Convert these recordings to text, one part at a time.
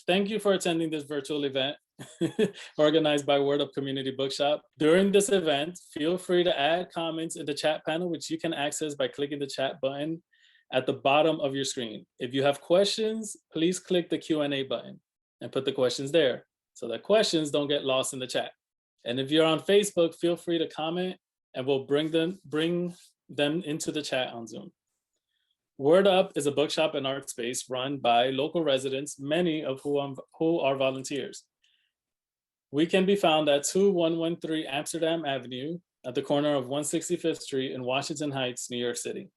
thank you for attending this virtual event organized by Word Up Community Bookshop. During this event, feel free to add comments in the chat panel, which you can access by clicking the chat button at the bottom of your screen. If you have questions, please click the Q&A button and put the questions there so that questions don't get lost in the chat. And if you're on Facebook, feel free to comment and we'll bring them into the chat on Zoom. Word Up is a bookshop and art space run by local residents, many of who are volunteers. We can be found at 2113 Amsterdam Avenue at the corner of 165th Street in Washington Heights, New York City.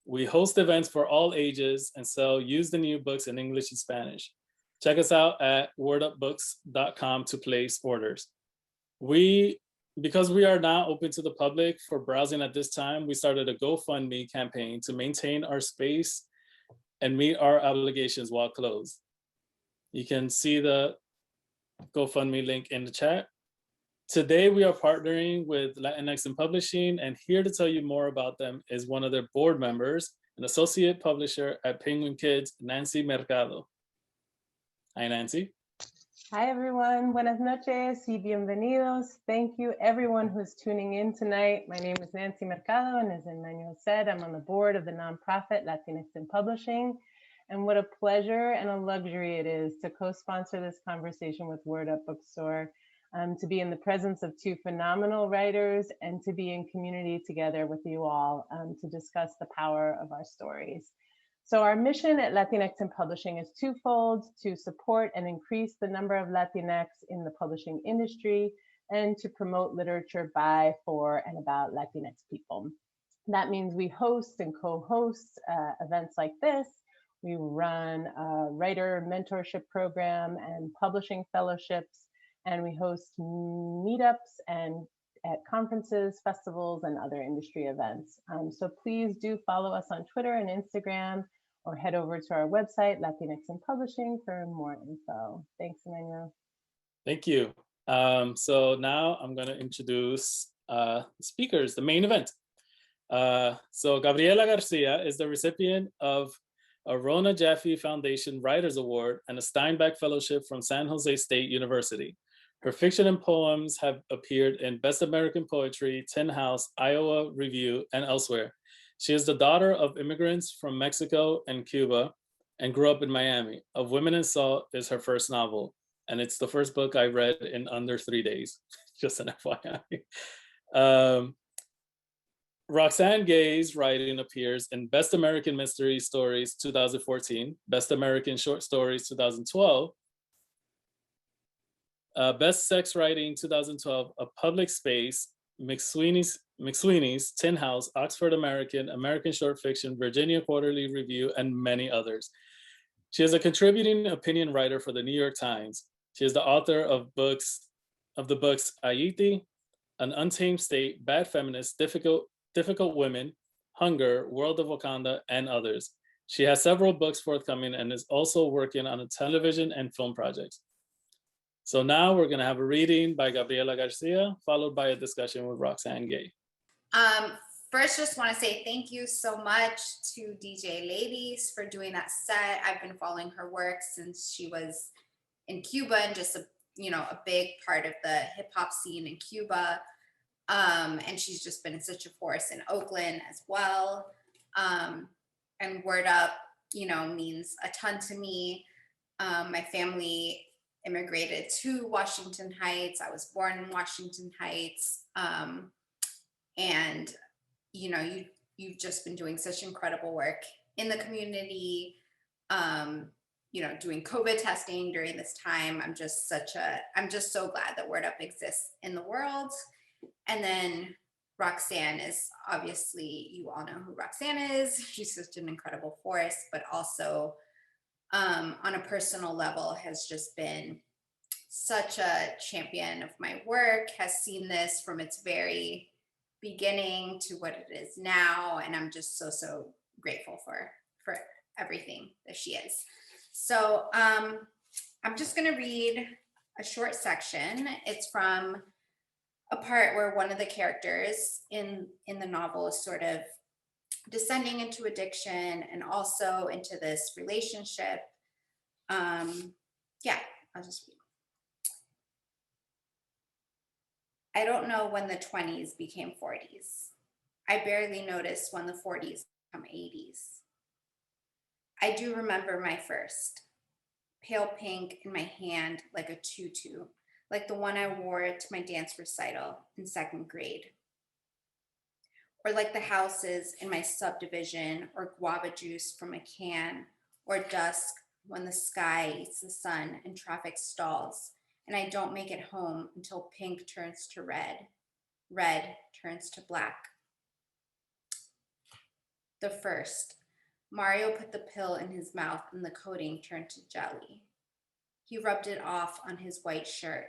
We host events for all ages and sell used and new books in English and Spanish. Check us out at wordupbooks.com to place orders. Because we are now open to the public for browsing at this time, we started a GoFundMe campaign to maintain our space and meet our obligations while closed. You can see the GoFundMe link in the chat. Today, we are partnering with Latinx in Publishing, and here to tell you more about them is one of their board members, an associate publisher at Penguin Kids, Nancy Mercado. Hi, Nancy. Hi, everyone. Buenas noches y bienvenidos. Thank you, everyone who's tuning in tonight. My name is Nancy Mercado, and as Emmanuel said, I'm on the board of the nonprofit Latinx in Publishing. And what a pleasure and a luxury it is to co-sponsor this conversation with Word Up Bookstore, to be in the presence of two phenomenal writers and to be in community together with you all to discuss the power of our stories. So our mission at Latinx in Publishing is twofold: to support and increase the number of Latinx in the publishing industry and to promote literature by, for, and about Latinx people. That means we host and co-host events like this. We run a writer mentorship program and publishing fellowships, and we host meetups and at conferences, festivals, and other industry events. So please do follow us on Twitter and Instagram, or head over to our website, Latinx in Publishing, for more info. Thanks, Emmanuel. Thank you. So now I'm going to introduce speakers, the main event. So Gabriela Garcia is the recipient of a Rona Jaffe Foundation Writers Award and a Steinbeck Fellowship from San Jose State University. Her fiction and poems have appeared in Best American Poetry, Tin House, Iowa Review, and elsewhere. She is the daughter of immigrants from Mexico and Cuba and grew up in Miami. Of Women in Salt is her first novel, and it's the first book I read in under 3 days, just an FYI. Roxane Gay's writing appears in Best American Mystery Stories 2014, Best American Short Stories 2012, Best Sex Writing 2012, A Public Space, McSweeney's, Tin House, Oxford American, American Short Fiction, Virginia Quarterly Review, and many others. She is a contributing opinion writer for the New York Times. She is the author of the books Haiti, An Untamed State, Bad Feminist, Difficult Women, Hunger, World of Wakanda, and others. She has several books forthcoming and is also working on a television and film projects. So now we're gonna have a reading by Gabriela Garcia, followed by a discussion with Roxane Gay. First, just wanna say thank you so much to DJ Ladies for doing that set. I've been following her work since she was in Cuba and just a big part of the hip hop scene in Cuba. And she's just been such a force in Oakland as well. And Word Up, means a ton to me. My family immigrated to Washington Heights. I was born in Washington Heights. And, you've just been doing such incredible work in the community, doing COVID testing during this time. I'm just so glad that Word Up exists in the world. And then Roxane is obviously, you all know who Roxane is. She's just an incredible force, but also on a personal level has just been such a champion of my work, has seen this from its very beginning to what it is now. And I'm just so grateful for everything that she is. So I'm just gonna read a short section. It's from a part where one of the characters in the novel is sort of descending into addiction and also into this relationship. I'll just read. I don't know when the 20s became 40s. I barely noticed when the 40s become 80s. I do remember my first. Pale pink in my hand like a tutu, like the one I wore to my dance recital in 2nd grade. Or like the houses in my subdivision, or guava juice from a can, or dusk when the sky eats the sun and traffic stalls, and I don't make it home until pink turns to red, red turns to black. The first, Mario put the pill in his mouth and the coating turned to jelly. He rubbed it off on his white shirt.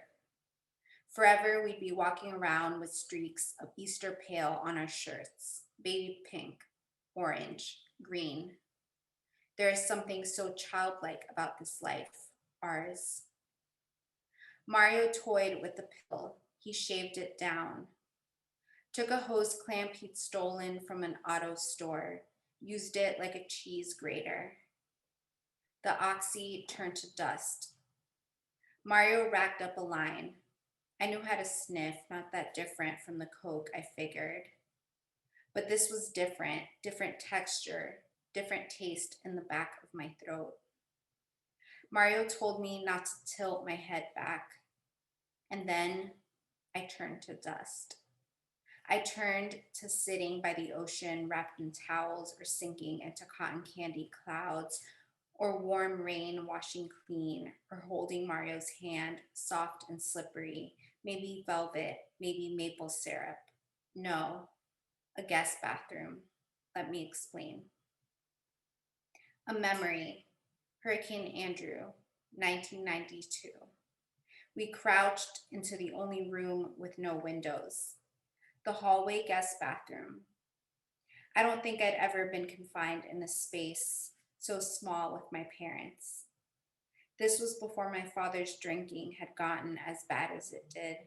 Forever we'd be walking around with streaks of Easter pale on our shirts, baby pink, orange, green. There is something so childlike about this life, ours. Mario toyed with the pill. He shaved it down. Took a hose clamp he'd stolen from an auto store, used it like a cheese grater. The oxy turned to dust. Mario racked up a line. I knew how to sniff, not that different from the Coke, I figured. But this was different, different texture, different taste in the back of my throat. Mario told me not to tilt my head back. And then I turned to dust. I turned to sitting by the ocean wrapped in towels or sinking into cotton candy clouds or warm rain washing clean or holding Mario's hand soft and slippery, maybe velvet, maybe maple syrup. No, a guest bathroom. Let me explain. A memory, Hurricane Andrew, 1992. We crouched into the only room with no windows, the hallway guest bathroom. I don't think I'd ever been confined in a space so small with my parents. This was before my father's drinking had gotten as bad as it did,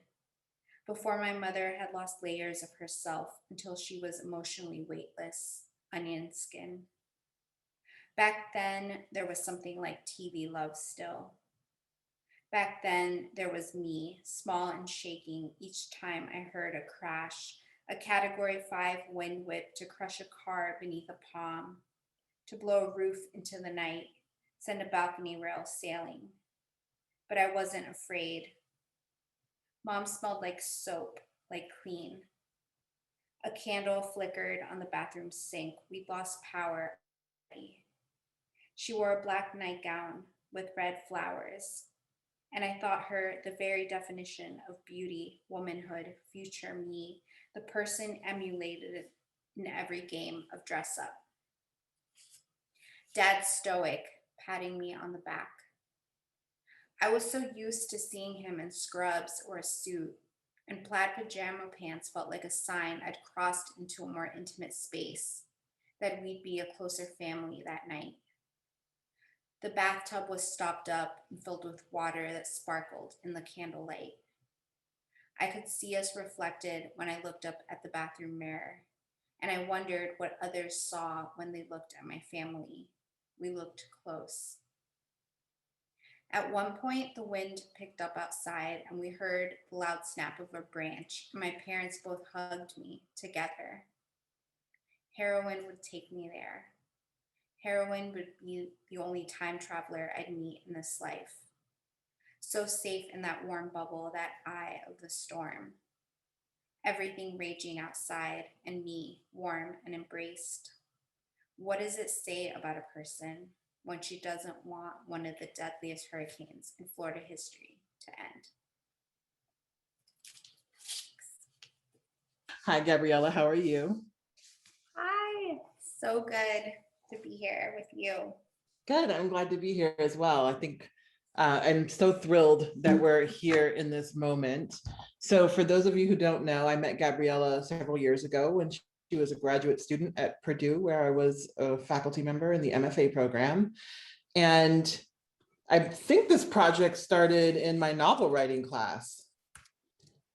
before my mother had lost layers of herself until she was emotionally weightless, onion skin. Back then, there was something like TV love still. Back then, there was me, small and shaking each time I heard a crash, a Category 5 wind whip to crush a car beneath a palm, to blow a roof into the night, send a balcony rail sailing. But I wasn't afraid. Mom smelled like soap, like clean. A candle flickered on the bathroom sink. We'd lost power already. She wore a black nightgown with red flowers, and I thought her the very definition of beauty, womanhood, future me, the person emulated in every game of dress up. Dad stoic, patting me on the back. I was so used to seeing him in scrubs or a suit, and plaid pajama pants felt like a sign I'd crossed into a more intimate space, that we'd be a closer family that night. The bathtub was stopped up and filled with water that sparkled in the candlelight. I could see us reflected when I looked up at the bathroom mirror, and I wondered what others saw when they looked at my family. We looked close. At one point, the wind picked up outside, and we heard the loud snap of a branch, and my parents both hugged me together. Heroin would take me there. Heroin would be the only time traveler I'd meet in this life. So safe in that warm bubble, that eye of the storm. Everything raging outside, and me, warm and embraced. What does it say about a person when she doesn't want one of the deadliest hurricanes in Florida history to end? Hi, Gabriela, how are you? Hi, so good to be here with you. Good, I'm glad to be here as well. I think I'm so thrilled that we're here in this moment. So for those of you who don't know, I met Gabriela several years ago when she was a graduate student at Purdue, where I was a faculty member in the MFA program. And I think this project started in my novel writing class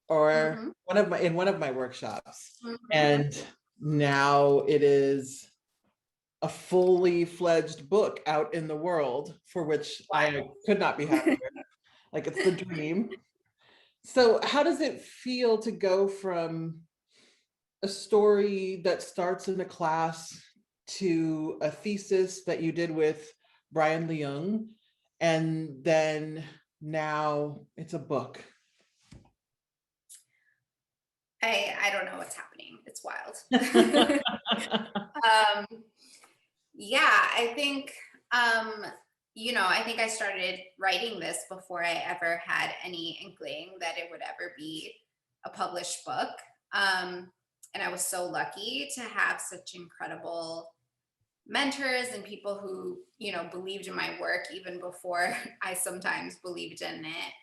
or in one of my workshops. And now it is a fully fledged book out in the world, for which I could not be happier. like it's the dream. So how does it feel to go from a story that starts in a class to a thesis that you did with Brian Leung, and then now it's a book? I don't know what's happening. It's wild. Yeah, I think, I think I started writing this before I ever had any inkling that it would ever be a published book. And I was so lucky to have such incredible mentors and people who, believed in my work even before I sometimes believed in it.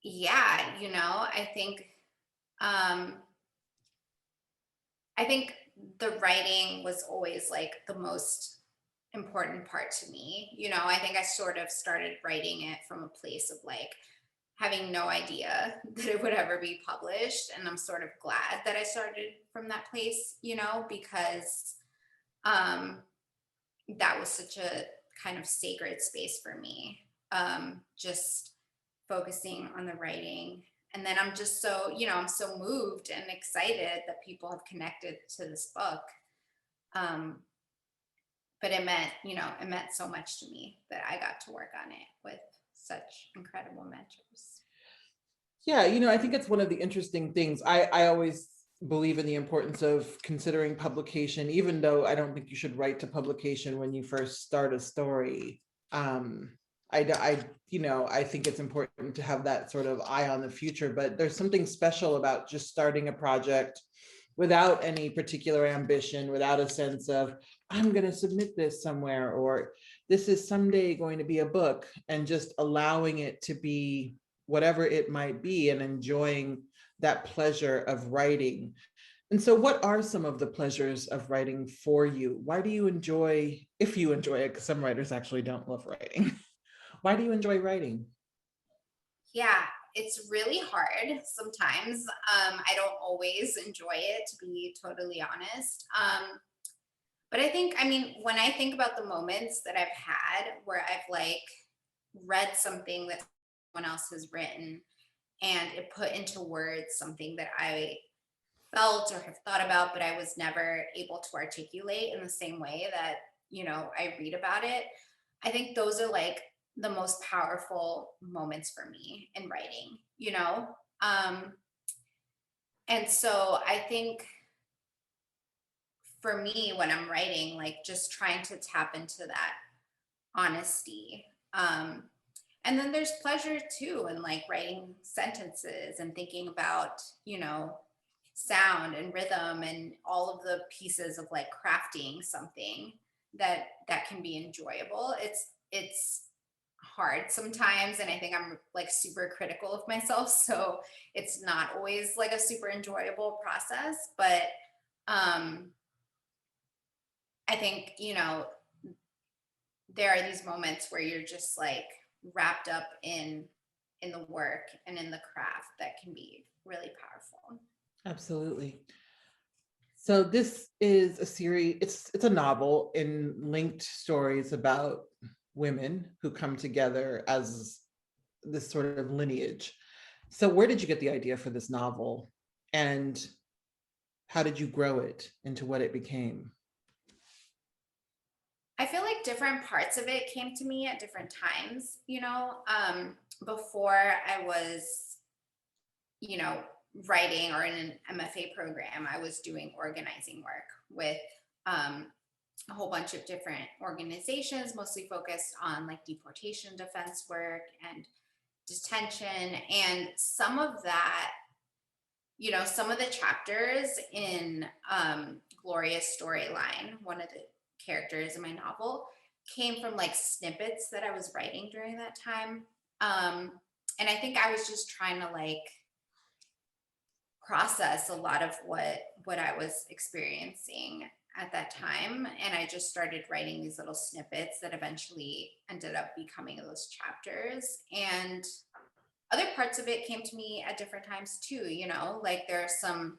Yeah, I think the writing was always like the most important part to me. I think I sort of started writing it from a place of like having no idea that it would ever be published. And I'm sort of glad that I started from that place, because that was such a kind of sacred space for me. Just focusing on the writing. And then I'm just so, I'm so moved and excited that people have connected to this book. But it meant so much to me that I got to work on it with such incredible mentors. Yeah, I think it's one of the interesting things. I always believe in the importance of considering publication, even though I don't think you should write to publication when you first start a story. I think it's important to have that sort of eye on the future, but there's something special about just starting a project without any particular ambition, without a sense of, I'm going to submit this somewhere, or this is someday going to be a book, and just allowing it to be whatever it might be and enjoying that pleasure of writing. And so what are some of the pleasures of writing for you? Why do you enjoy, if you enjoy it, because some writers actually don't love writing. Why do you enjoy writing? Yeah, it's really hard sometimes. I don't always enjoy it, to be totally honest. But when I think about the moments that I've had where I've like read something that someone else has written and it put into words something that I felt or have thought about, but I was never able to articulate in the same way that, I read about it. I think those are like the most powerful moments for me in writing, and so I think for me, when I'm writing, like just trying to tap into that honesty. And then there's pleasure too in like writing sentences and thinking about, sound and rhythm and all of the pieces of like crafting something that can be enjoyable. It's hard sometimes, and I think I'm like super critical of myself, so it's not always like a super enjoyable process, but I think, there are these moments where you're just like wrapped up in the work and in the craft that can be really powerful. Absolutely. So this is a series, it's a novel in linked stories about women who come together as this sort of lineage. So where did you get the idea for this novel, and how did you grow it into what it became? I feel like different parts of it came to me at different times, before I was, writing or in an MFA program, I was doing organizing work with a whole bunch of different organizations, mostly focused on like deportation defense work and detention. And some of that, some of the chapters in Gloria's storyline, one of the characters in my novel, came from like snippets that I was writing during that time. And I think I was just trying to like process a lot of what I was experiencing at that time. And I just started writing these little snippets that eventually ended up becoming those chapters. And other parts of it came to me at different times too, like there are some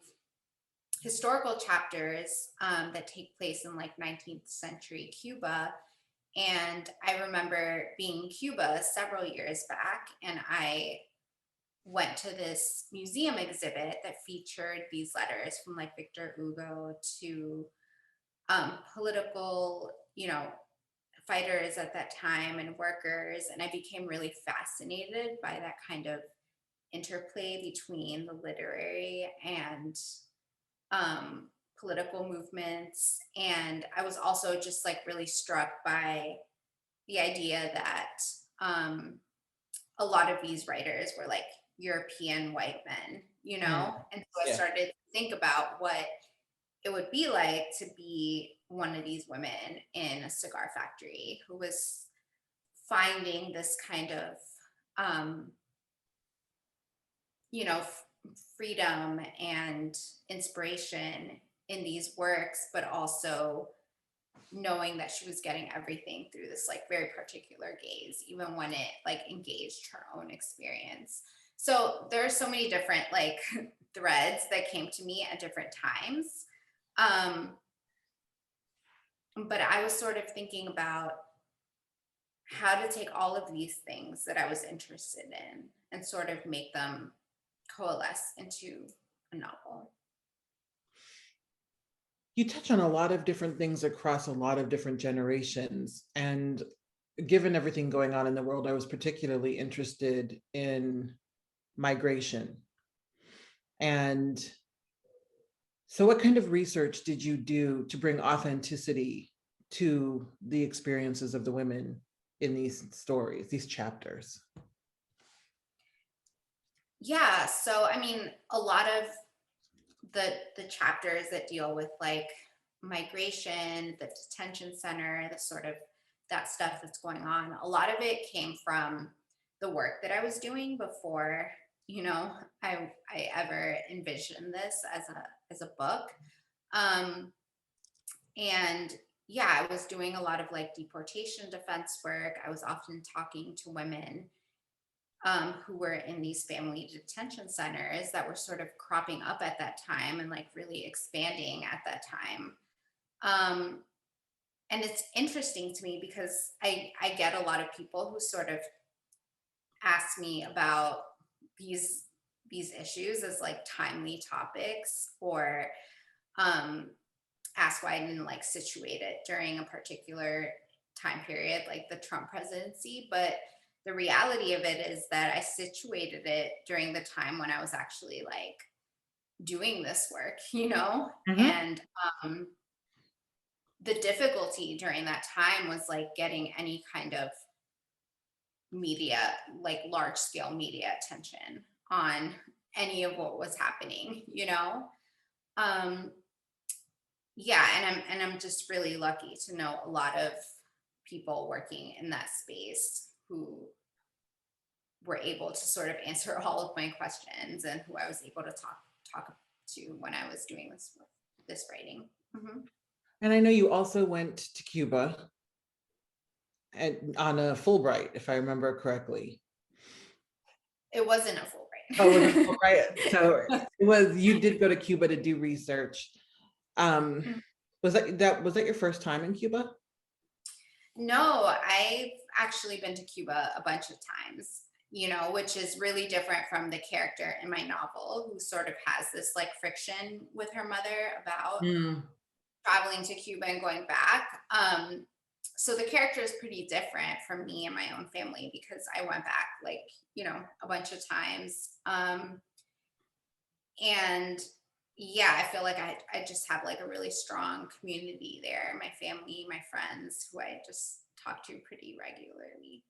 historical chapters that take place in like 19th century Cuba. And I remember being in Cuba several years back, and I went to this museum exhibit that featured these letters from like Victor Hugo to political, fighters at that time and workers. And I became really fascinated by that kind of interplay between the literary and political movements. And I was also just like really struck by the idea that a lot of these writers were like European white men, And so I started to think about what it would be like to be one of these women in a cigar factory who was finding this kind of, freedom and inspiration in these works, but also knowing that she was getting everything through this like very particular gaze, even when it like engaged her own experience. So there are so many different like threads that came to me at different times. But I was sort of thinking about how to take all of these things that I was interested in and sort of make them coalesce into a novel. You touch on a lot of different things across a lot of different generations. And given everything going on in the world, I was particularly interested in migration. And so what kind of research did you do to bring authenticity to the experiences of the women in these stories, these chapters? Yeah, so I mean, a lot of the chapters that deal with like migration, the detention center, the sort of that stuff that's going on, a lot of it came from the work that I was doing before, I ever envisioned this as a book. And yeah, I was doing a lot of like deportation defense work. I was often talking to women who were in these family detention centers that were sort of cropping up at that time and like really expanding at that time. And it's interesting to me because I get a lot of people who sort of ask me about these issues as like timely topics, or ask why I didn't like situate it during a particular time period, like the Trump presidency. But the reality of it is that I situated it during the time when I was actually like doing this work, and the difficulty during that time was like getting any kind of media, like large scale media attention on any of what was happening, yeah, and I'm just really lucky to know a lot of people working in that space who were able to sort of answer all of my questions and who I was able to talk to when I was doing this writing. Mm-hmm. And I know you also went to Cuba and on a Fulbright, if I remember correctly. It wasn't a Fulbright. Oh, it was a Fulbright. So you did go to Cuba to do research. Was that your first time in Cuba? No, I've actually been to Cuba a bunch of times, which is really different from the character in my novel, who sort of has this like friction with her mother about traveling to Cuba and going back. So the character is pretty different from me and my own family because I went back like, a bunch of times. And yeah, I feel like I just have like a really strong community there. My family, my friends, who I just talk to pretty regularly.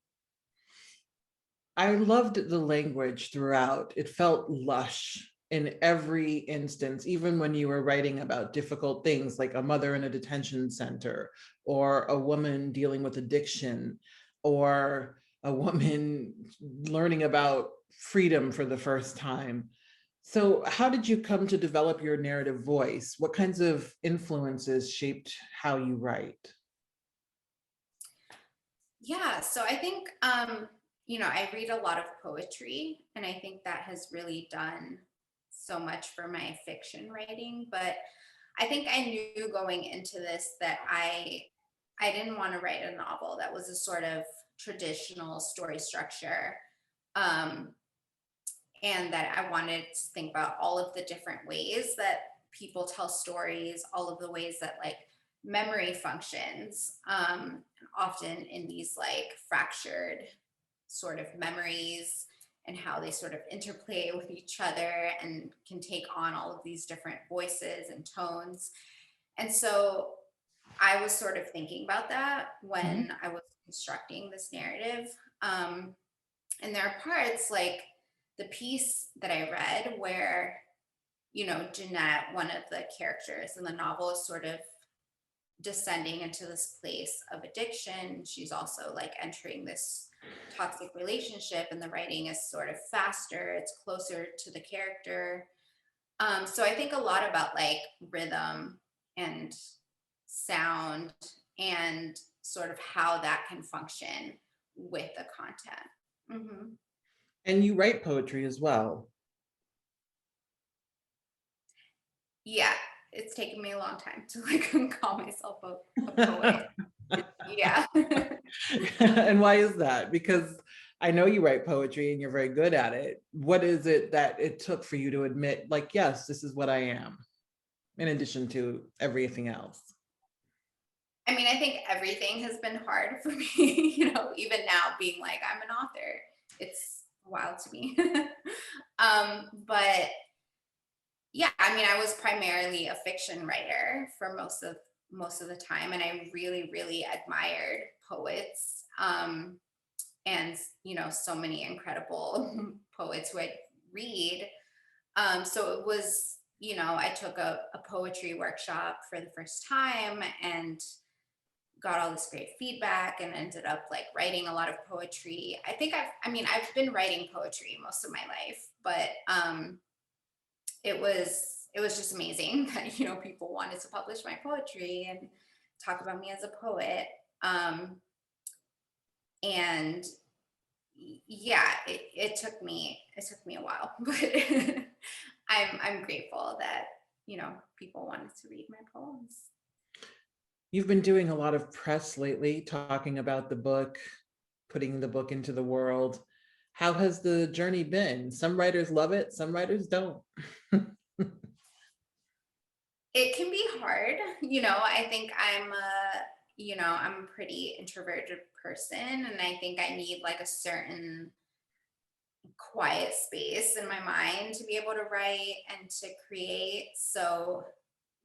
I loved the language throughout. It felt lush in every instance, even when you were writing about difficult things like a mother in a detention center, or a woman dealing with addiction, or a woman learning about freedom for the first time. So how did you come to develop your narrative voice? What kinds of influences shaped how you write? Yeah, so I think, I read a lot of poetry, and I think that has really done so much for my fiction writing. But I think I knew going into this that I I didn't want to write a novel that was a sort of traditional story structure. And that I wanted to think about all of the different ways that people tell stories, all of the ways that like memory functions, often in these like fractured sort of memories, and how they sort of interplay with each other and can take on all of these different voices and tones. And so I was sort of thinking about that when I was constructing this narrative. And there are parts like the piece that I read where, you know, Jeanette, one of the characters in the novel, is sort of descending into this place of addiction. She's also like entering this toxic relationship, and the writing is sort of faster, it's closer to the character. So I think a lot about like rhythm and sound and sort of how that can function with the content. And you write poetry as well. Yeah, it's taken me a long time to like call myself a poet. Yeah. And why is that? Because I know you write poetry and you're very good at it. What is it that it took for you to admit, like, yes, this is what I am, in addition to everything else? I mean, I think everything has been hard for me, you know, even now being like, I'm an author, it's wild to me. But yeah, I mean, I was primarily a fiction writer for most of the time, and I really, really admired poets, and you know, so many incredible poets who I'd read. So it was, you know, I took a poetry workshop for the first time and got all this great feedback and ended up like writing a lot of poetry. I think I've been writing poetry most of my life, but it was just amazing that, you know, people wanted to publish my poetry and talk about me as a poet. And yeah, it took me a while, but I'm grateful that, you know, people wanted to read my poems. You've been doing a lot of press lately, talking about the book, putting the book into the world. How has the journey been? Some writers love it, some writers don't. It can be hard, you know. I think I'm a pretty introverted person, and I think I need like a certain quiet space in my mind to be able to write and to create. So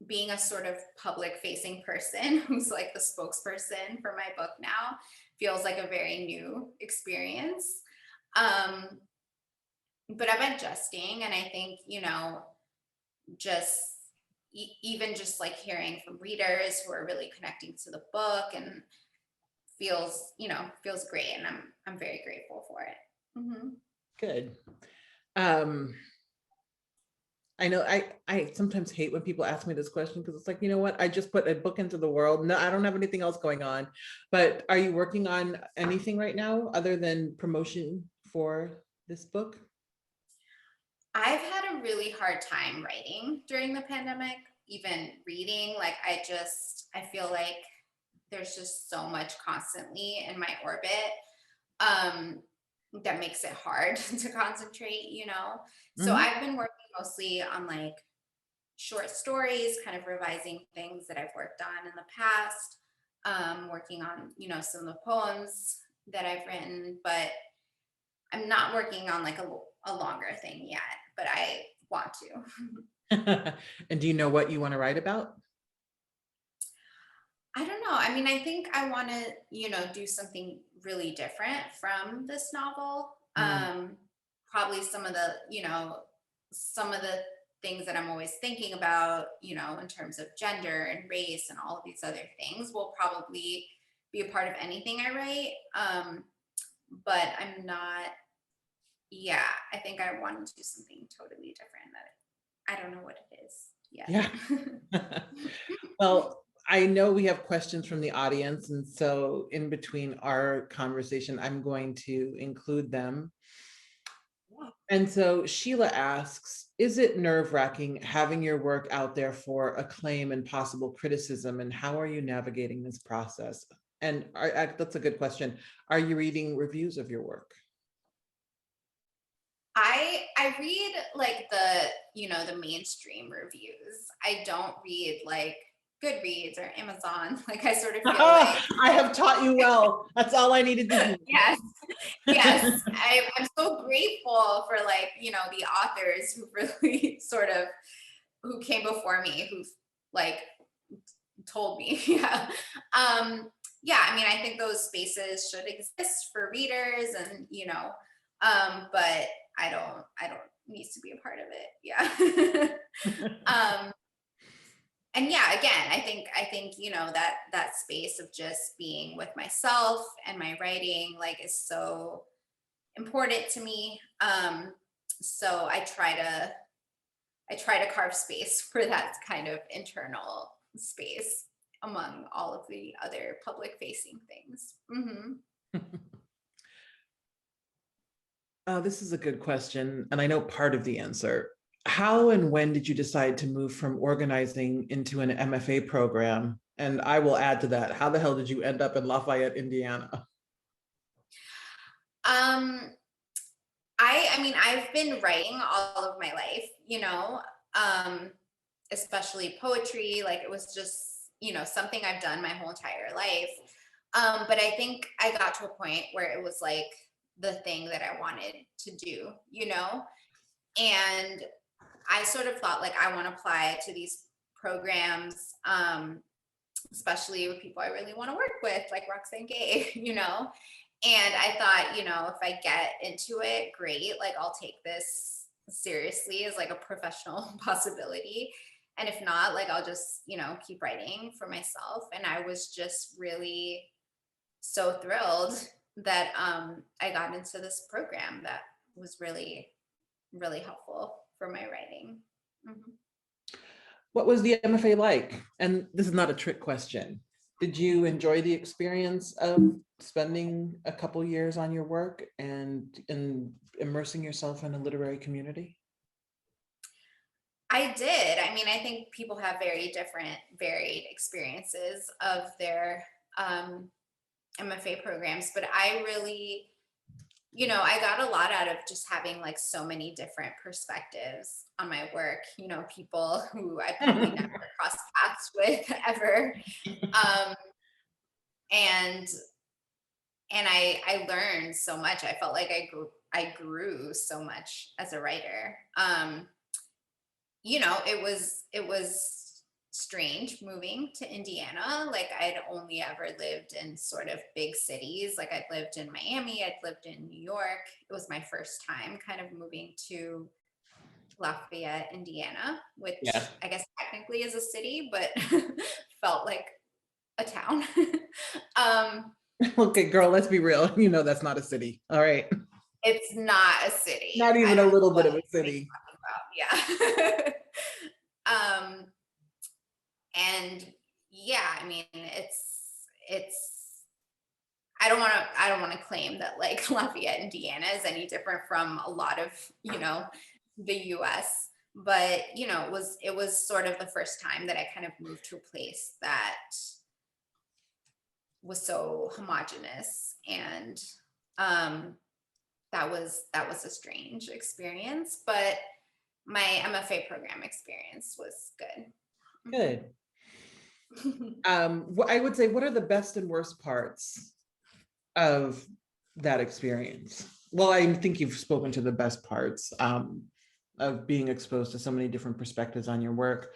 being a sort of public facing person who's like the spokesperson for my book now feels like a very new experience. But I'm adjusting, and I think, you know, just even just like hearing from readers who are really connecting to the book and feels great, and I'm very grateful for it. Good. I know I sometimes hate when people ask me this question, because it's like, you know what, I just put a book into the world. No, I don't have anything else going on. But are you working on anything right now other than promotion for this book? I've had a really hard time writing during the pandemic, even reading. Like I feel like there's just so much constantly in my orbit that makes it hard to concentrate, you know? So I've been working mostly on like short stories, kind of revising things that I've worked on in the past, working on, you know, some of the poems that I've written, but I'm not working on like a longer thing yet, but I want to. And do you know what you want to write about? I don't know. I mean, I think I want to, you know, do something really different from this novel. Probably some of the things that I'm always thinking about, you know, in terms of gender and race and all of these other things will probably be a part of anything I write. But I'm not, yeah, I think I want to do something totally different that I don't know what it is yet. Yeah. Well, I know we have questions from the audience, and so in between our conversation, I'm going to include them. And so Sheila asks, is it nerve-wracking having your work out there for acclaim and possible criticism? And how are you navigating this process? And that's a good question. Are you reading reviews of your work? I read like the mainstream reviews. I don't read like Goodreads or Amazon. Like I sort of feel like I have taught you well. That's all I needed to hear. yes, yes. I'm so grateful for like, the authors who really sort of who came before me, who like told me. Yeah. Yeah, I mean, I think those spaces should exist for readers and, but I don't need to be a part of it. Yeah. And yeah, again, I think, that space of just being with myself and my writing, like, is so important to me. So I try to carve space for that kind of internal space among all of the other public facing things. This is a good question, and I know part of the answer. How and when did you decide to move from organizing into an MFA program? And I will add to that, how the hell did you end up in Lafayette, Indiana? I mean, I've been writing all of my life, especially poetry. Like it was just, something I've done my whole entire life. But I think I got to a point where it was like the thing that I wanted to do, and I sort of thought like I want to apply to these programs, especially with people I really want to work with, like Roxane Gay, And I thought, if I get into it, great, like I'll take this seriously as like a professional possibility. And if not, like I'll just, keep writing for myself. And I was just really so thrilled that I got into this program that was really, really helpful for my writing. What was the MFA like? And this is not a trick question. Did you enjoy the experience of spending a couple years on your work and immersing yourself in a literary community? I did. I mean, I think people have very different, varied experiences of their MFA programs, but I really, I got a lot out of just having like so many different perspectives on my work, people who I probably never crossed paths with ever. And I learned so much. I felt like I grew so much as a writer. It was strange moving to Indiana. Like I'd only ever lived in sort of big cities. Like I'd lived in Miami, I'd lived in New York. It was my first time kind of moving to Lafayette, Indiana, which I guess technically is a city, but felt like a town. Okay, girl, let's be real. That's not a city. All right. It's not a city. Not even a little bit of a city. Yeah. And yeah, I mean, it's I don't want to claim that like Lafayette, Indiana is any different from a lot of, the US, but it was sort of the first time that I kind of moved to a place that was so homogenous, and that was a strange experience, but my MFA program experience was good. Good. I would say, what are the best and worst parts of that experience? Well, I think you've spoken to the best parts of being exposed to so many different perspectives on your work.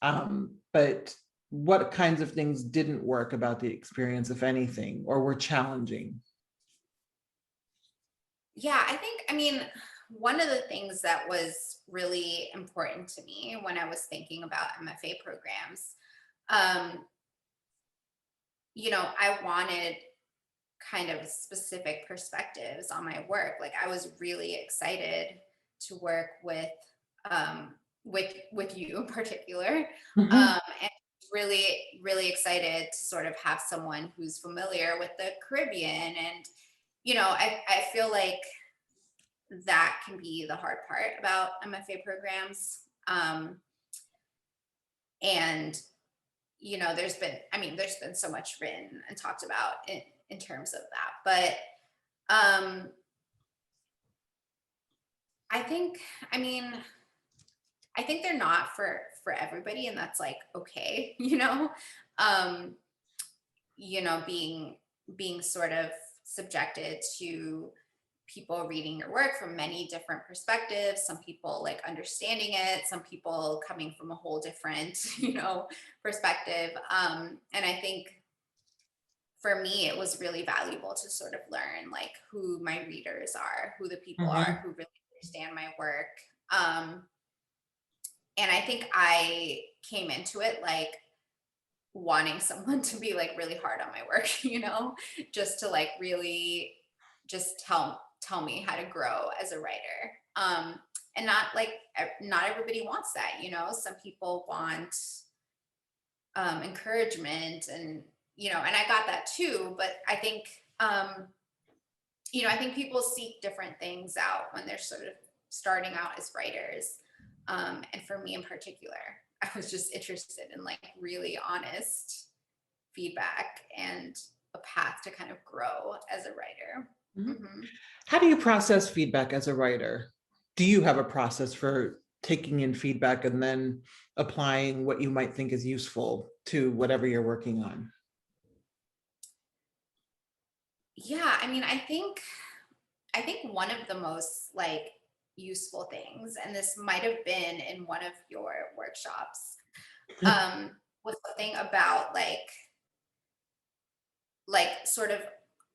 But what kinds of things didn't work about the experience, if anything, or were challenging? Yeah, I mean, one of the things that was really important to me when I was thinking about MFA programs, I wanted kind of specific perspectives on my work. Like I was really excited to work with you in particular, and really, really excited to sort of have someone who's familiar with the Caribbean. And I feel like that can be the hard part about MFA programs. And, you know, there's been so much written and talked about in terms of that. But I think they're not for everybody, and that's like, okay, you know, being sort of subjected to people reading your work from many different perspectives, some people like understanding it, some people coming from a whole different, you know, perspective. And I think for me, it was really valuable to sort of learn like who my readers are, who the people are who really understand my work. And I think I came into it like wanting someone to be like really hard on my work, you know, just to like really just tell me how to grow as a writer. And not everybody wants that, you know. Some people want encouragement, and you know, and I got that too, but I think you know, I think people seek different things out when they're sort of starting out as writers. And for me in particular, I was just interested in like really honest feedback and a path to kind of grow as a writer. How do you process feedback as a writer? Do you have a process for taking in feedback and then applying what you might think is useful to whatever you're working on? Yeah, I mean, I think one of the most like useful things, and this might have been in one of your workshops, was something about like sort of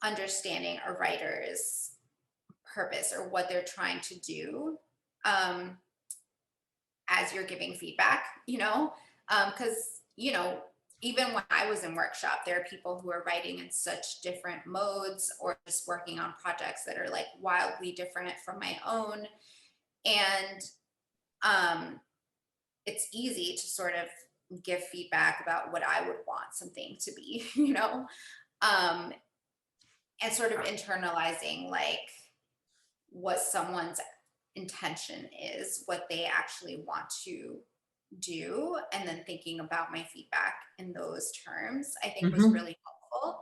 understanding a writer's purpose or what they're trying to do as you're giving feedback, you know, because you know, even when I was in workshop, there are people who are writing in such different modes or just working on projects that are like wildly different from my own. And it's easy to sort of give feedback about what I would want something to be, you know, and sort of internalizing like what someone's intention is, what they actually want to do, and then thinking about my feedback in those terms, I think was really helpful.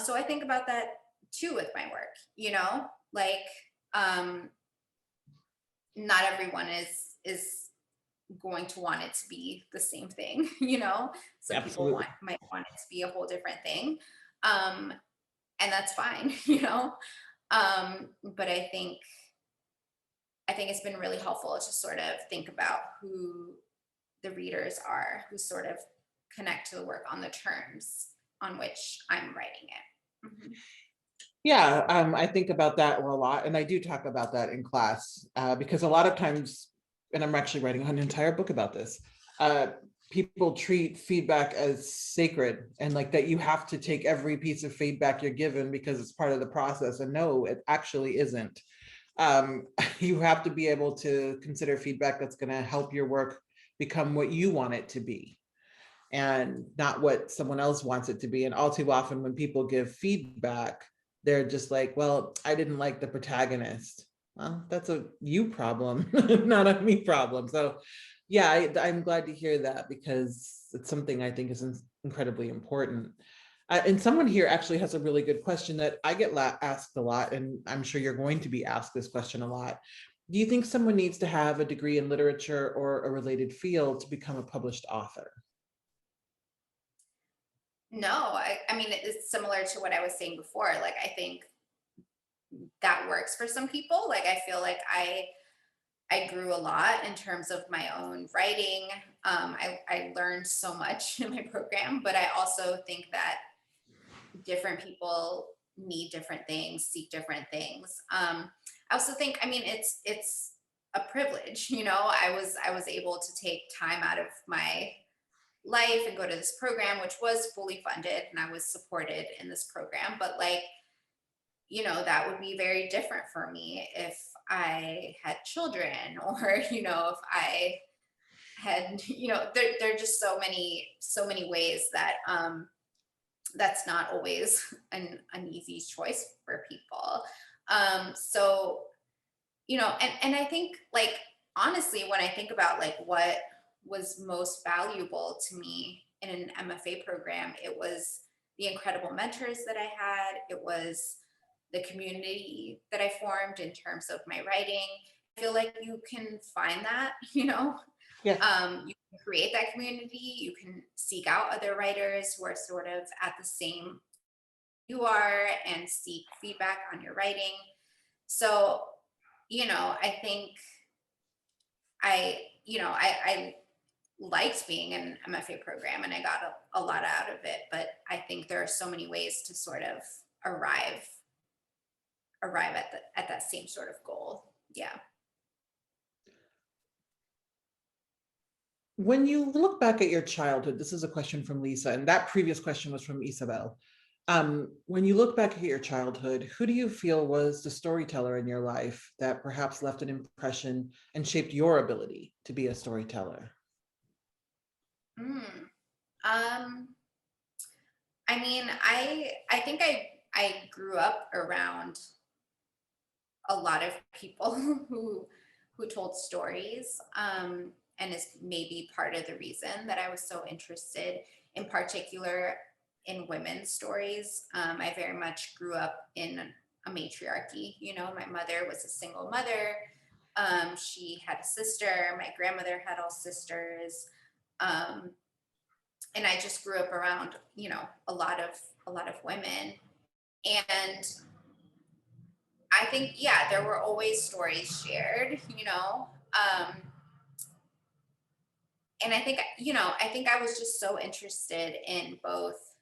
So I think about that too with my work, you know, like not everyone is going to want it to be the same thing, you know. Some Absolutely. people might want it to be a whole different thing. And that's fine, you know. But I think it's been really helpful to sort of think about who the readers are, who sort of connect to the work on the terms on which I'm writing it. Yeah, I think about that a lot, and I do talk about that in class because a lot of times, and I'm actually writing an entire book about this, people treat feedback as sacred and like that you have to take every piece of feedback you're given because it's part of the process. And no, it actually isn't. You have to be able to consider feedback that's going to help your work become what you want it to be and not what someone else wants it to be. And all too often when people give feedback, they're just like, well, I didn't like the protagonist. Well, that's a you problem, not a me problem. So yeah, I'm glad to hear that because it's something I think is incredibly important. And someone here actually has a really good question that I get asked a lot, and I'm sure you're going to be asked this question a lot. Do you think someone needs to have a degree in literature or a related field to become a published author? No, I mean, it's similar to what I was saying before. Like, I think that works for some people. Like, I feel like I grew a lot in terms of my own writing. I learned so much in my program, but I also think that different people need different things, seek different things. I also think, I mean, it's a privilege, you know. I was able to take time out of my life and go to this program, which was fully funded, and I was supported in this program. But like, you know, that would be very different for me if I had children, or, you know, if I had, you know, there are just so many ways that that's not always an easy choice for people. So and I think like, honestly, when I think about like what was most valuable to me in an MFA program, it was the incredible mentors that I had. It was the community that I formed in terms of my writing. I feel like you can find that, Yeah. you can create that community. You can seek out other writers who are sort of at the same you are and seek feedback on your writing. So, I think I liked being in an MFA program and I got a lot out of it, but I think there are so many ways to sort of arrive at that same sort of goal. Yeah. When you look back at your childhood, this is a question from Lisa, and that previous question was from Isabel. When you look back at your childhood, who do you feel was the storyteller in your life that perhaps left an impression and shaped your ability to be a storyteller? I mean, I think I grew up around a lot of people who told stories, and is maybe part of the reason that I was so interested, in particular, in women's stories. I very much grew up in a matriarchy. My mother was a single mother. She had a sister. My grandmother had all sisters. And I just grew up around, a lot of women. And I think, yeah, there were always stories shared, and I think, I was just so interested in both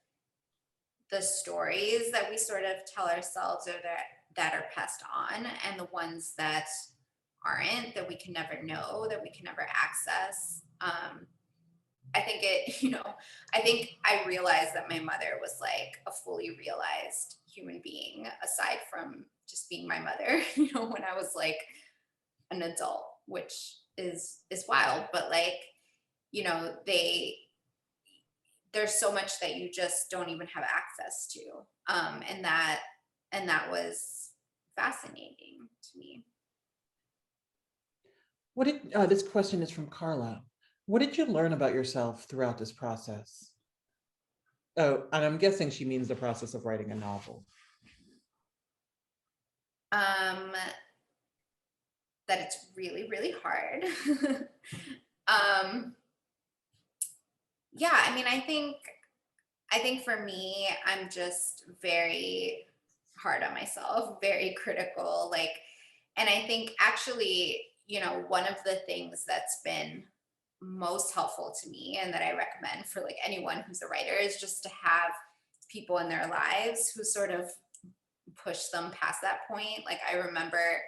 the stories that we sort of tell ourselves or that are passed on, and the ones that aren't, that we can never know, that we can never access. I think I think I realized that my mother was like a fully realized human being, aside from just being my mother, when I was like an adult, which is wild, but like, there's so much that you just don't even have access to. And that was fascinating to me. This question is from Carla. What did you learn about yourself throughout this process? Oh, and I'm guessing she means the process of writing a novel. That it's really, really hard. Yeah, I mean, I think for me, I'm just very hard on myself, very critical, like, and I think actually, one of the things that's been most helpful to me and that I recommend for like anyone who's a writer is just to have people in their lives who sort of push them past that point. Like I remember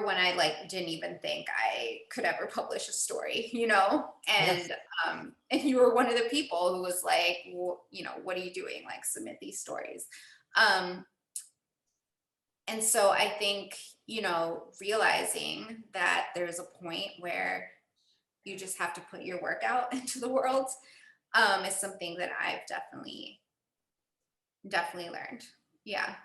when I like didn't even think I could ever publish a story, and Yes. and you were one of the people who was like, well, what are you doing? Like submit these stories. And so I think, realizing that there's a point where you just have to put your work out into the world, is something that I've definitely learned. Yeah.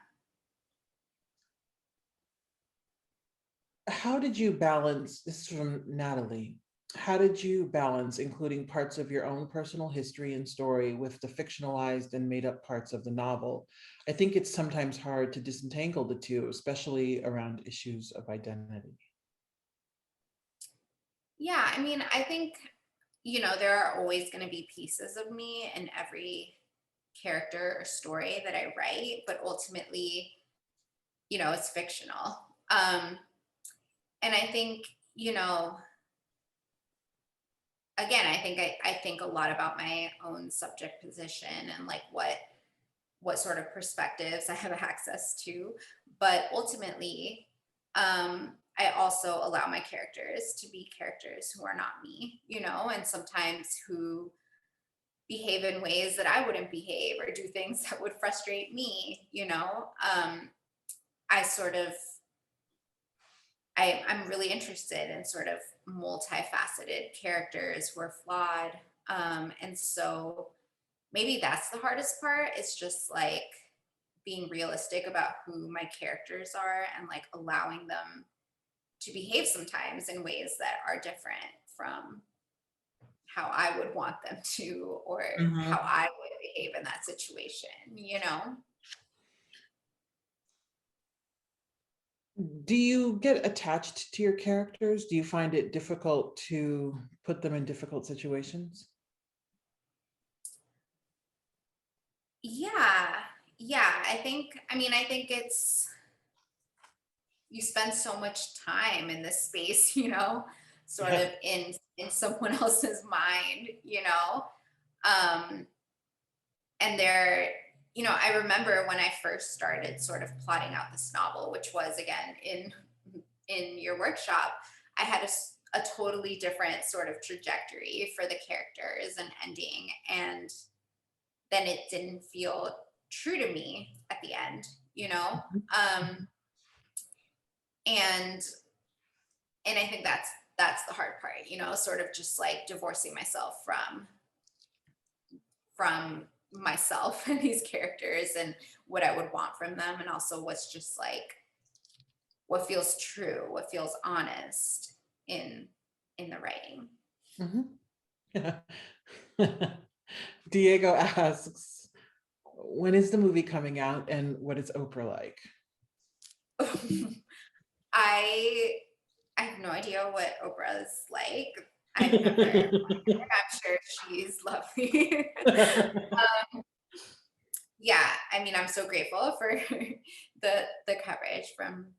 How did you balance, this is from Natalie, how did you balance including parts of your own personal history and story with the fictionalized and made up parts of the novel? I think it's sometimes hard to disentangle the two, especially around issues of identity. Yeah, I mean, I think, there are always going to be pieces of me in every character or story that I write, but ultimately, it's fictional. And I think, again, I think a lot about my own subject position and like what sort of perspectives I have access to. But ultimately, I also allow my characters to be characters who are not me, and sometimes who behave in ways that I wouldn't behave or do things that would frustrate me, I sort of, I'm really interested in sort of multifaceted characters who are flawed. And so maybe that's the hardest part. It's just like being realistic about who my characters are and like allowing them to behave sometimes in ways that are different from how I would want them to, or how I would behave in that situation, you know? Do you get attached to your characters? Do you find it difficult to put them in difficult situations? Yeah. I think it's, you spend so much time in this space, you know, sort of in someone else's mind, you know? And there, you know, I remember when I first started sort of plotting out this novel, which was again in your workshop, I had a totally different sort of trajectory for the characters and ending, and then it didn't feel true to me at the end, you know? And I think that's the hard part, you know, sort of just like divorcing myself from myself and these characters and what I would want from them, and also what's just like what feels true, what feels honest in the writing. Diego asks, when is the movie coming out and what is Oprah like? I have no idea what Oprah is like. I've never met her. I'm sure she's lovely. Yeah, I mean, I'm so grateful for the coverage from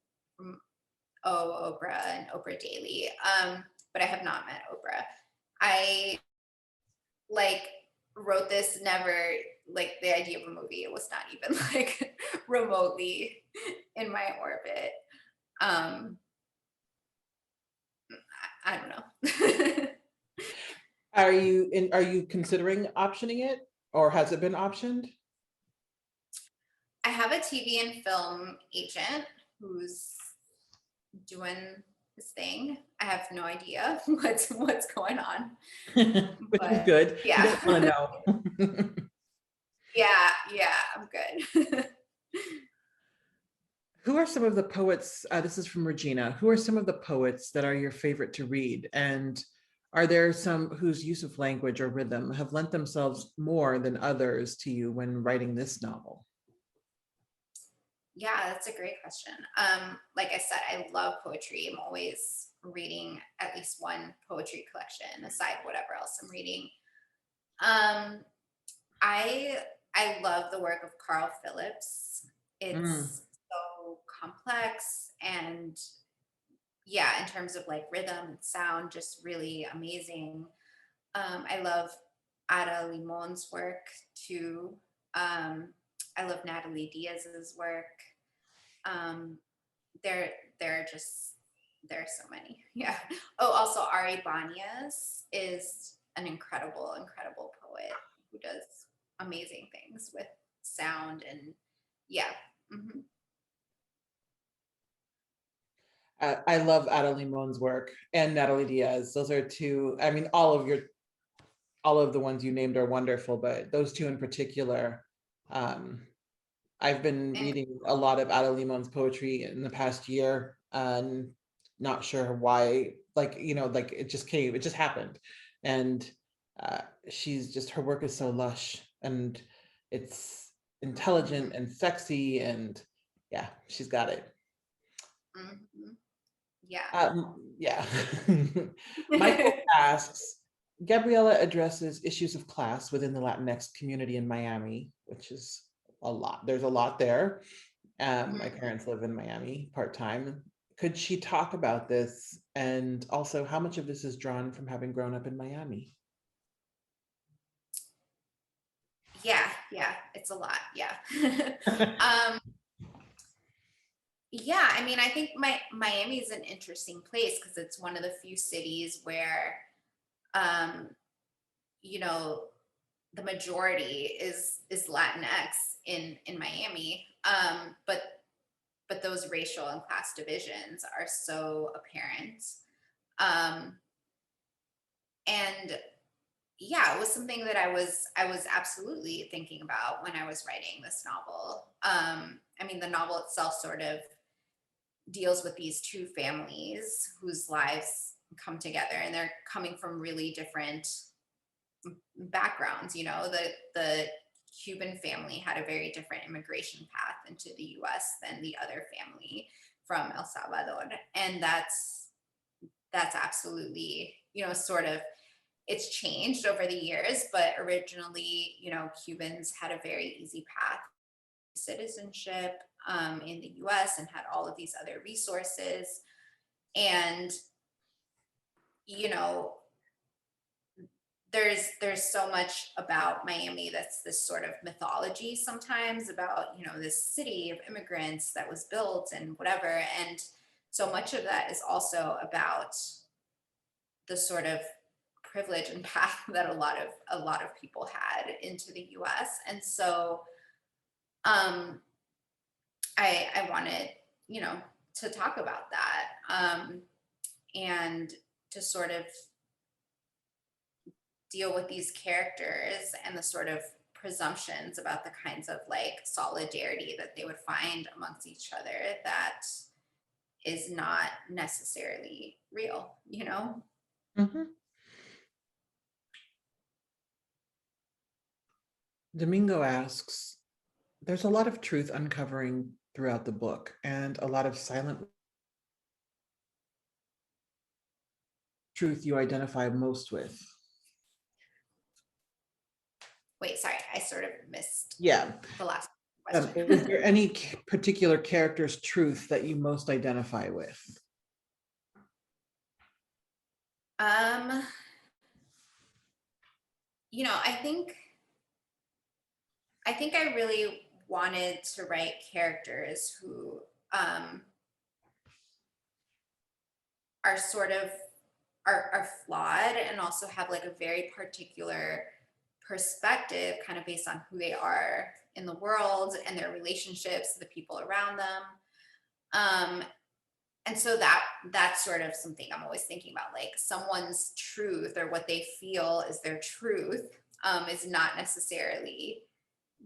Oprah and Oprah Daily. But I have not met Oprah. I like wrote this, never like the idea of a movie. It was not even like remotely in my orbit. I don't know. Are you considering optioning it, or has it been optioned? I have a TV and film agent who's doing his thing. I have no idea what's going on. But good. Yeah. You don't want to know. Yeah, I'm good. Who are some of the poets, this is from Regina, who are some of the poets that are your favorite to read? And are there some whose use of language or rhythm have lent themselves more than others to you when writing this novel? Yeah, that's a great question. Like I said, I love poetry. I'm always reading at least one poetry collection aside whatever else I'm reading. I love the work of Carl Phillips. It's so complex, and yeah, in terms of like rhythm and sound, just really amazing. I love Ada Limon's work too. I love Natalie Diaz's work. There are so many. Yeah. Oh, also Ari Banyas is an incredible poet who does amazing things with sound, and yeah. I love Ada Limon's work and Natalie Diaz. Those are two, I mean, all of the ones you named are wonderful, but those two in particular, I've been reading a lot of Ada Limon's poetry in the past year, and not sure why, like, you know, like it just happened. And her work is so lush, and it's intelligent and sexy, and yeah, she's got it. Yeah. Michael asks, Gabriela addresses issues of class within the Latinx community in Miami, which is a lot. There's a lot there. My parents live in Miami part-time. Could she talk about this? And also, how much of this is drawn from having grown up in Miami? Yeah, it's a lot. Yeah. Yeah, I mean, I think Miami is an interesting place because it's one of the few cities where, you know, the majority is Latinx in Miami, but those racial and class divisions are so apparent, and yeah, it was something that I was absolutely thinking about when I was writing this novel. I mean, the novel itself sort of deals with these two families whose lives come together, and they're coming from really different backgrounds. You know, the Cuban family had a very different immigration path into the US than the other family from El Salvador. And that's absolutely, you know, sort of, it's changed over the years, but originally, you know, Cubans had a very easy path to citizenship in the US and had all of these other resources. And, you know, there's so much about Miami that's this sort of mythology sometimes about, you know, this city of immigrants that was built and whatever. And so much of that is also about the sort of privilege and path that a lot of people had into the US. And so I wanted, you know, to talk about that and to sort of deal with these characters and the sort of presumptions about the kinds of like solidarity that they would find amongst each other that is not necessarily real, you know? Mhm. Domingo asks, there's a lot of truth uncovering throughout the book and a lot of silent truth you identify most with. Wait, sorry, I sort of missed Yeah. the last question. Is there any particular character's truth that you most identify with? You know, I think I really wanted to write characters who are sort of are flawed and also have like a very particular perspective kind of based on who they are in the world and their relationships to the people around them. And so that's sort of something I'm always thinking about, like someone's truth or what they feel is their truth is not necessarily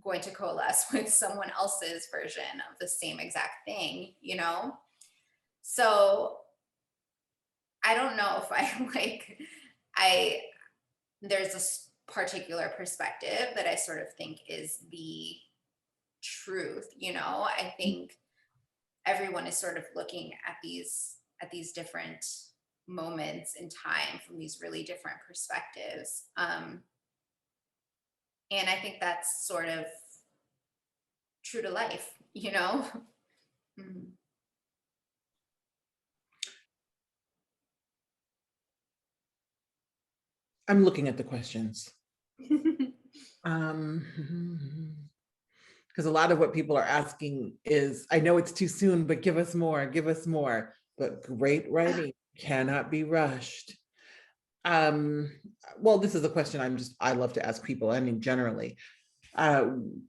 going to coalesce with someone else's version of the same exact thing, you know? So I don't know if I like, there's a particular perspective that I sort of think is the truth, you know? I think everyone is sort of looking at these different moments in time from these really different perspectives. And I think that's sort of true to life, you know? Mhm. I'm looking at the questions. Because a lot of what people are asking is, I know it's too soon, but give us more, give us more. But great writing cannot be rushed. Well, this is a question I love to ask people, I mean, generally.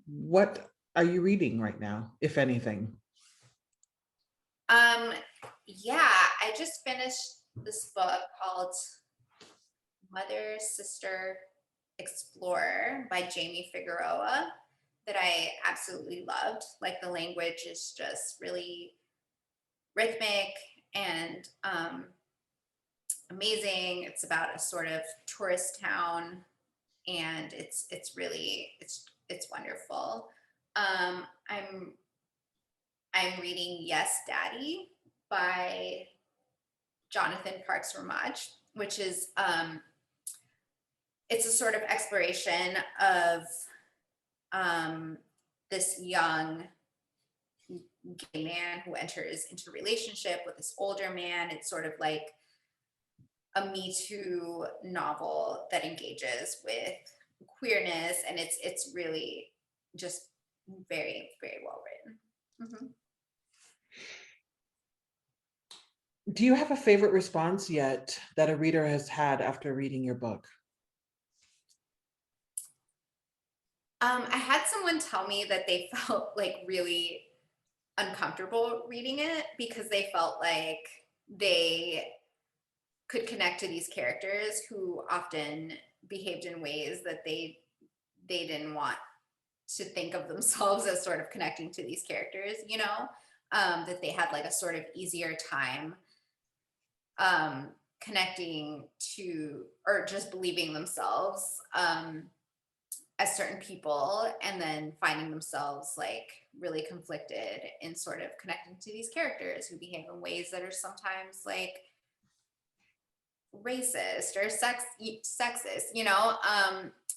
What are you reading right now, if anything? Yeah, I just finished this book called Mother, Sister, Explorer by Jamie Figueroa that I absolutely loved. Like the language is just really rhythmic and amazing. It's about a sort of tourist town, and it's really it's wonderful. I'm reading Yes, Daddy by Jonathan Parks Ramage, which is it's a sort of exploration of this young gay man who enters into a relationship with this older man. It's sort of like a Me Too novel that engages with queerness, and it's really just very, very well written. Mm-hmm. Do you have a favorite response yet that a reader has had after reading your book? I had someone tell me that they felt like really uncomfortable reading it because they felt like they could connect to these characters who often behaved in ways that they didn't want to think of themselves as sort of connecting to these characters, you know, that they had like a sort of easier time connecting to, or just believing themselves as certain people, and then finding themselves like really conflicted in sort of connecting to these characters who behave in ways that are sometimes like racist or sexist, you know.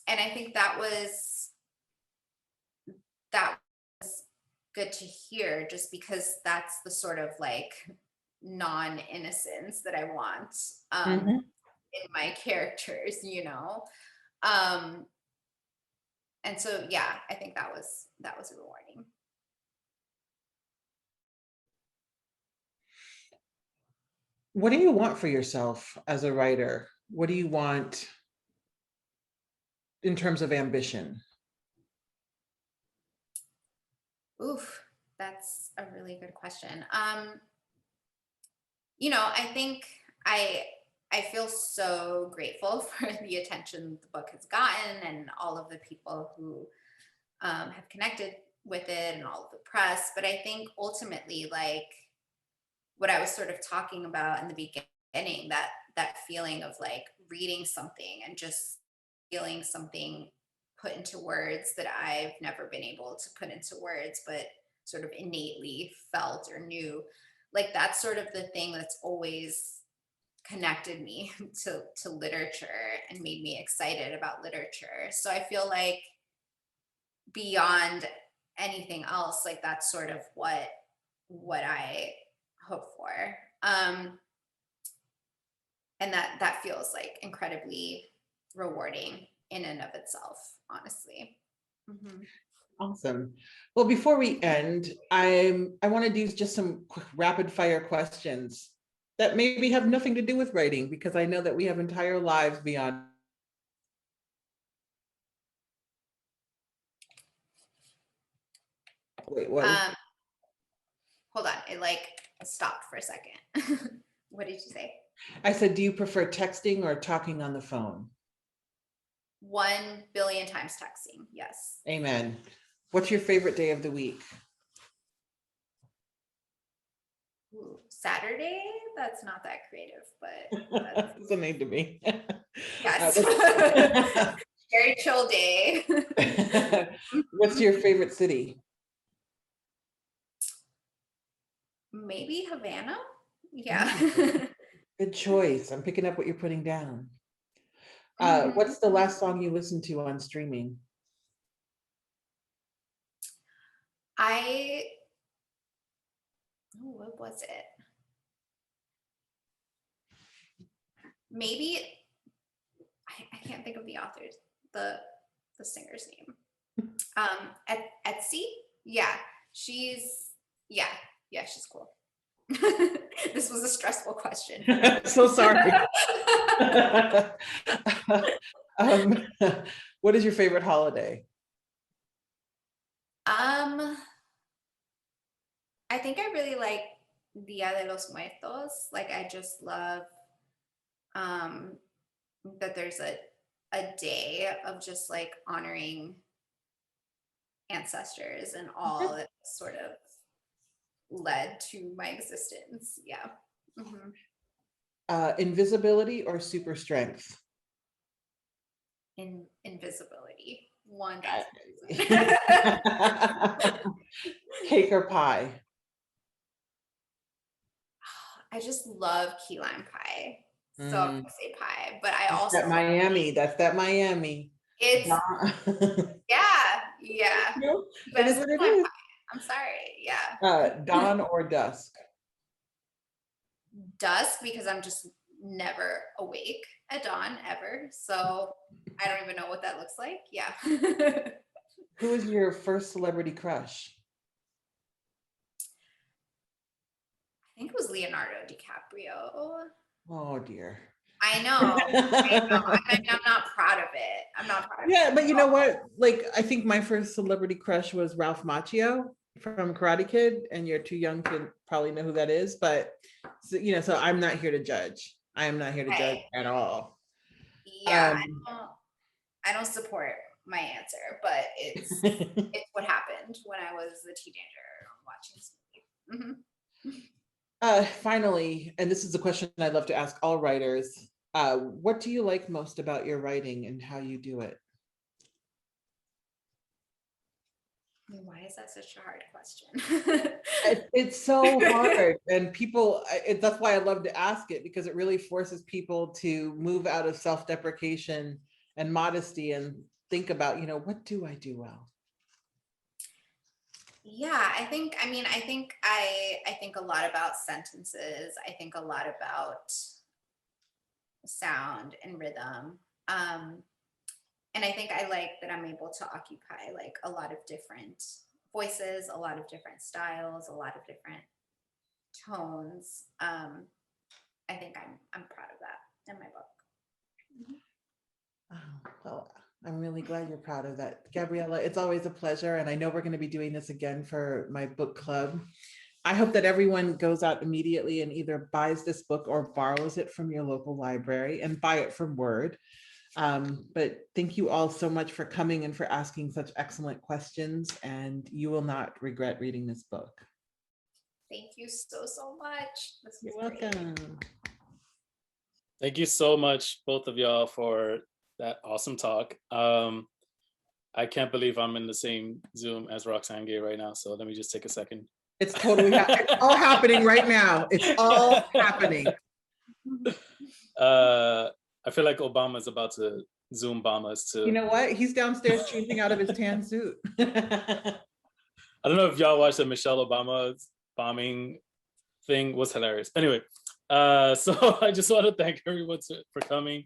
And I think that was good to hear, just because that's the sort of like non-innocence that I want in my characters, you know. And so yeah, I think that was rewarding. What do you want for yourself as a writer? What do you want in terms of ambition? Oof, that's a really good question. You know, I think I feel so grateful for the attention the book has gotten, and all of the people who have connected with it, and all of the press. But I think ultimately, like what I was sort of talking about in the beginning, that feeling of like reading something and just feeling something put into words that I've never been able to put into words, but sort of innately felt or knew, like that's sort of the thing that's always connected me to literature and made me excited about literature. So I feel like beyond anything else, like that's sort of what I hope for. And that feels like incredibly rewarding in and of itself, honestly. Awesome. Well, before we end, I want to do just some quick rapid fire questions that maybe have nothing to do with writing, because I know that we have entire lives beyond. Wait, what? Hold on, it like stopped for a second. What did you say? I said, do you prefer texting or talking on the phone? 1 billion times texting, yes. Amen. What's your favorite day of the week? Ooh, Saturday? That's not that creative, but That's a name to me. yes. Very chill day. What's your favorite city? Maybe Havana? Yeah. Good choice. I'm picking up what you're putting down. What's the last song you listened to on streaming? What was it? Maybe, I can't think of the author's, the singer's name. Etsy? Yeah, she's cool. This was a stressful question. So sorry. What is your favorite holiday? I think I really like Dia de los Muertos. Like I just love that there's a day of just like honoring ancestors and all that sort of led to my existence. Yeah. Invisibility or super strength? Invisibility. 1,000%. Cake or pie? I just love key lime pie. So I'm gonna say pie, but I That's also that Miami. That's that Miami. It's yeah. No, But it is what it is. I'm sorry. Yeah. Dawn or dusk? Dusk, because I'm just never awake at dawn ever. So I don't even know what that looks like. Yeah. Who was your first celebrity crush? I think it was Leonardo DiCaprio. Oh dear. I know. I'm not proud of it. I'm not proud of it. Yeah, but you know what? Like, I think my first celebrity crush was Ralph Macchio from Karate Kid, and you're too young to probably know who that is. But so, you know, so I'm not here to judge. I am not here to judge at all. Yeah, I don't support my answer, but it's what happened when I was a teenager watching this movie. Finally, and this is a question I love to ask all writers, what do you like most about your writing and how you do it? Why is that such a hard question? It's so hard, and people, that's why I love to ask it, because it really forces people to move out of self-deprecation and modesty and think about, what do I do well? Yeah, I think I think a lot about sentences. I think a lot about sound and rhythm. And I think I like that I'm able to occupy like a lot of different voices, a lot of different styles, a lot of different tones. I think I'm proud of that in my book. Oh, well, I'm really glad you're proud of that. Gabriela, it's always a pleasure. And I know we're going to be doing this again for my book club. I hope that everyone goes out immediately and either buys this book or borrows it from your local library and buy it from Word. But thank you all so much for coming and for asking such excellent questions. And you will not regret reading this book. Thank you so much. You're welcome. Thank you so much, both of y'all, for that awesome talk. I can't believe I'm in the same Zoom as Roxane Gay right now. So let me just take a second. It's totally, it's all happening right now. It's all happening. I feel like Obama's about to Zoom bomb us too. You know what? He's downstairs changing out of his tan suit. I don't know if y'all watched the Michelle Obama bombing thing. It was hilarious. Anyway, so I just want to thank everyone for coming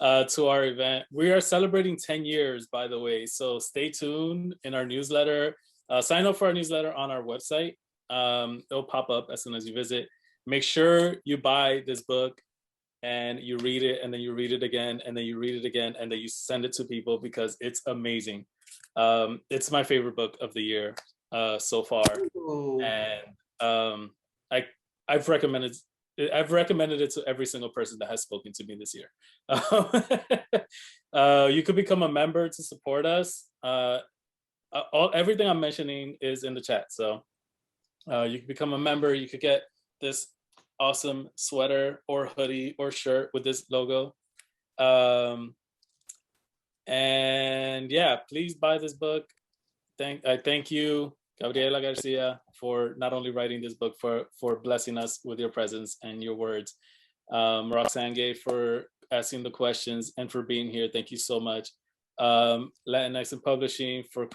to our event. We are celebrating 10 years, by the way. So stay tuned in our newsletter. Sign up for our newsletter on our website. It'll pop up as soon as you visit. Make sure you buy this book and you read it, and then you read it again, and then you read it again, and then you send it to people because it's amazing. It's my favorite book of the year so far. Ooh. And I've recommended it to every single person that has spoken to me this year. You could become a member to support us. Everything I'm mentioning is in the chat. So you can become a member. You could get this awesome sweater or hoodie or shirt with this logo. And yeah, please buy this book. I thank you, Gabriela Garcia, for not only writing this book, for blessing us with your presence and your words. Roxane Gay for asking the questions and for being here. Thank you so much. Latinx and Publishing for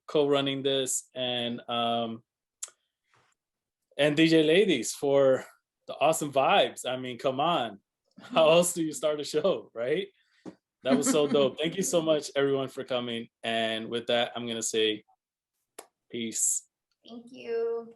co-running this, and DJ Ladies for the awesome vibes. I mean, come on. How else do you start a show, right? That was so dope. Thank you so much, everyone, for coming. And with that, I'm going to say peace. Thank you.